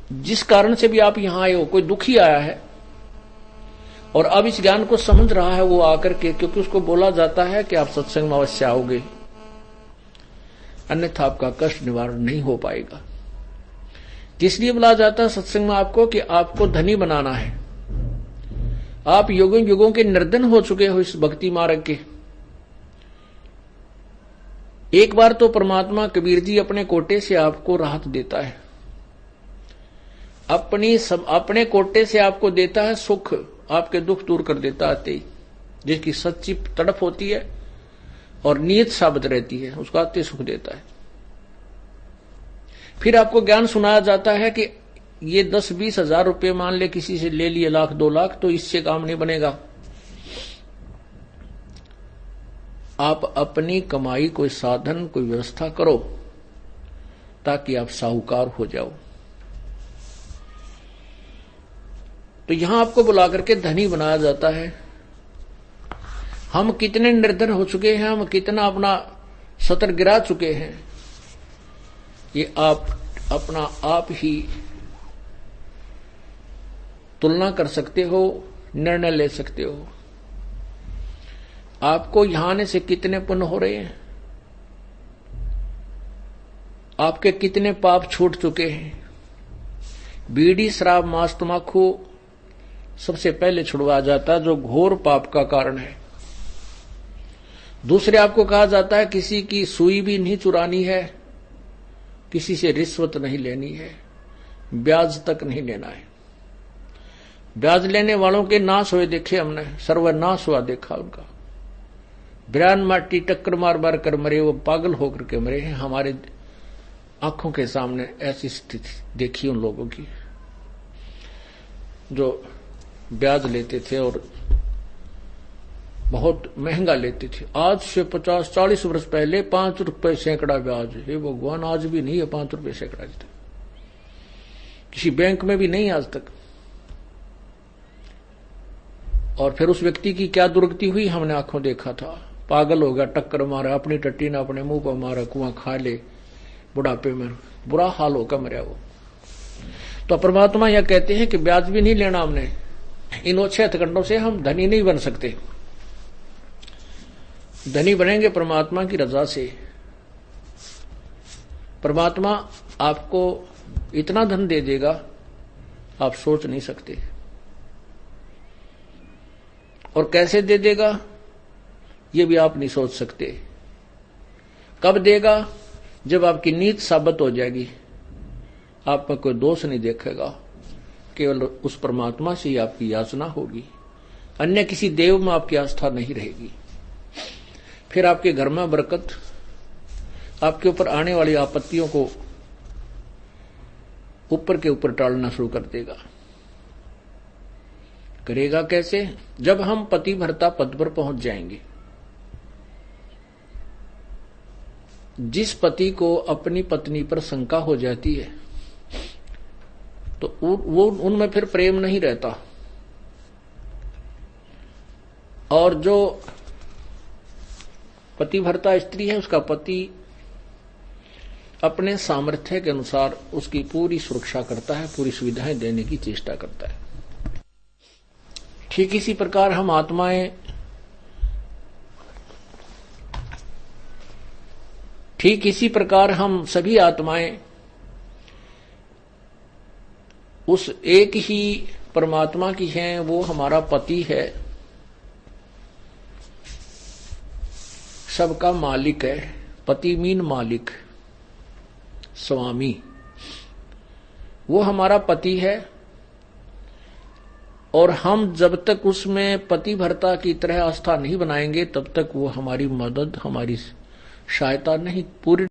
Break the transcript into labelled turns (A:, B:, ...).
A: जिस कारण से भी आप यहां आए हो, कोई दुखी आया है और अब इस ज्ञान को समझ रहा है वो आकर के, क्योंकि उसको बोला जाता है कि आप सत्संग में अवश्य आओगे, अन्यथा आपका कष्ट निवारण नहीं हो पाएगा। इसलिए बोला जाता है सत्संग में आपको कि आपको धनी बनाना है। आप युगों युगों के निर्धन हो चुके हो इस भक्ति मार्ग के। एक बार तो परमात्मा कबीर जी अपने कोटे से आपको राहत देता है, अपने कोटे से आपको देता है सुख, आपके दुख दूर कर देता आते ही, जिसकी सच्ची तड़प होती है और नियत साबित रहती है, उसका आते सुख देता है। फिर आपको ज्ञान सुनाया जाता है कि ये 10-20 हजार रुपये मान ले किसी से ले लिए, 1,00,000-2 लाख, तो इससे काम नहीं बनेगा। आप अपनी कमाई कोई साधन, कोई व्यवस्था करो ताकि आप साहूकार हो जाओ। तो यहां आपको बुला करके धनी बनाया जाता है। हम कितने निर्धन हो चुके हैं, हम कितना अपना सतर गिरा चुके हैं, ये आप अपना आप ही तुलना कर सकते हो, निर्णय ले सकते हो। आपको यहां आने से कितने पुण्य हो रहे हैं, आपके कितने पाप छूट चुके हैं। बीड़ी, शराब, मांस, तंबाकू सबसे पहले छुड़वाया जाता है, जो घोर पाप का कारण है। दूसरे आपको कहा जाता है किसी की सुई भी नहीं चुरानी है, किसी से रिश्वत नहीं लेनी है, ब्याज तक नहीं लेना है। ब्याज लेने वालों के नाश हुए देखे हमने, सर्वनाश हुआ देखा उनका। बिरान माटी टक्कर मार मार कर मरे, वो पागल होकर के मरे हैं। हमारे आंखों के सामने ऐसी स्थिति देखी उन लोगों की जो ब्याज लेते थे और बहुत महंगा लेते थे। आज से 50-40 वर्ष पहले 5 रुपए सैकड़ा ब्याज। हे भगवान, आज भी नहीं है 5 रुपए सैकड़ा, किसी बैंक में भी नहीं आज तक। और फिर उस व्यक्ति की क्या दुर्गति हुई हमने आंखों देखा था। पागल हो गया, टक्कर मारा, अपनी टट्टी ने अपने मुंह पर मारा, कुआं खा ले, बुढ़ापे में बुरा हाल होकर मरा वो। तो परमात्मा यह कहते हैं कि ब्याज भी नहीं लेना हमने। इन अच्छे हथकंडों से हम धनी नहीं बन सकते। धनी बनेंगे परमात्मा की रजा से। परमात्मा आपको इतना धन दे देगा आप सोच नहीं सकते। और कैसे दे देगा ये भी आप नहीं सोच सकते। कब देगा? जब आपकी नीत साबित हो जाएगी, आप में कोई दोष नहीं देखेगा, केवल उस परमात्मा से ही आपकी याचना होगी, अन्य किसी देव में आपकी आस्था नहीं रहेगी। फिर आपके घर में बरकत, आपके ऊपर आने वाली आपत्तियों को ऊपर के ऊपर टालना शुरू कर देगा। करेगा कैसे? जब हम पति भर्ता पद पर पहुंच जाएंगे। जिस पति को अपनी पत्नी पर शंका हो जाती है तो वो उनमें फिर प्रेम नहीं रहता। और जो पतिव्रता स्त्री है उसका पति अपने सामर्थ्य के अनुसार उसकी पूरी सुरक्षा करता है, पूरी सुविधाएं देने की चेष्टा करता है। ठीक इसी प्रकार हम आत्माएं, ठीक इसी प्रकार हम सभी आत्माएं उस एक ही परमात्मा की हैं, वो हमारा पति है, सबका मालिक है। पति मीन मालिक, स्वामी, वो हमारा पति है। और हम जब तक उसमें पति भर्ता की तरह आस्था नहीं बनाएंगे तब तक वो हमारी मदद, हमारी सहायता नहीं, पूरी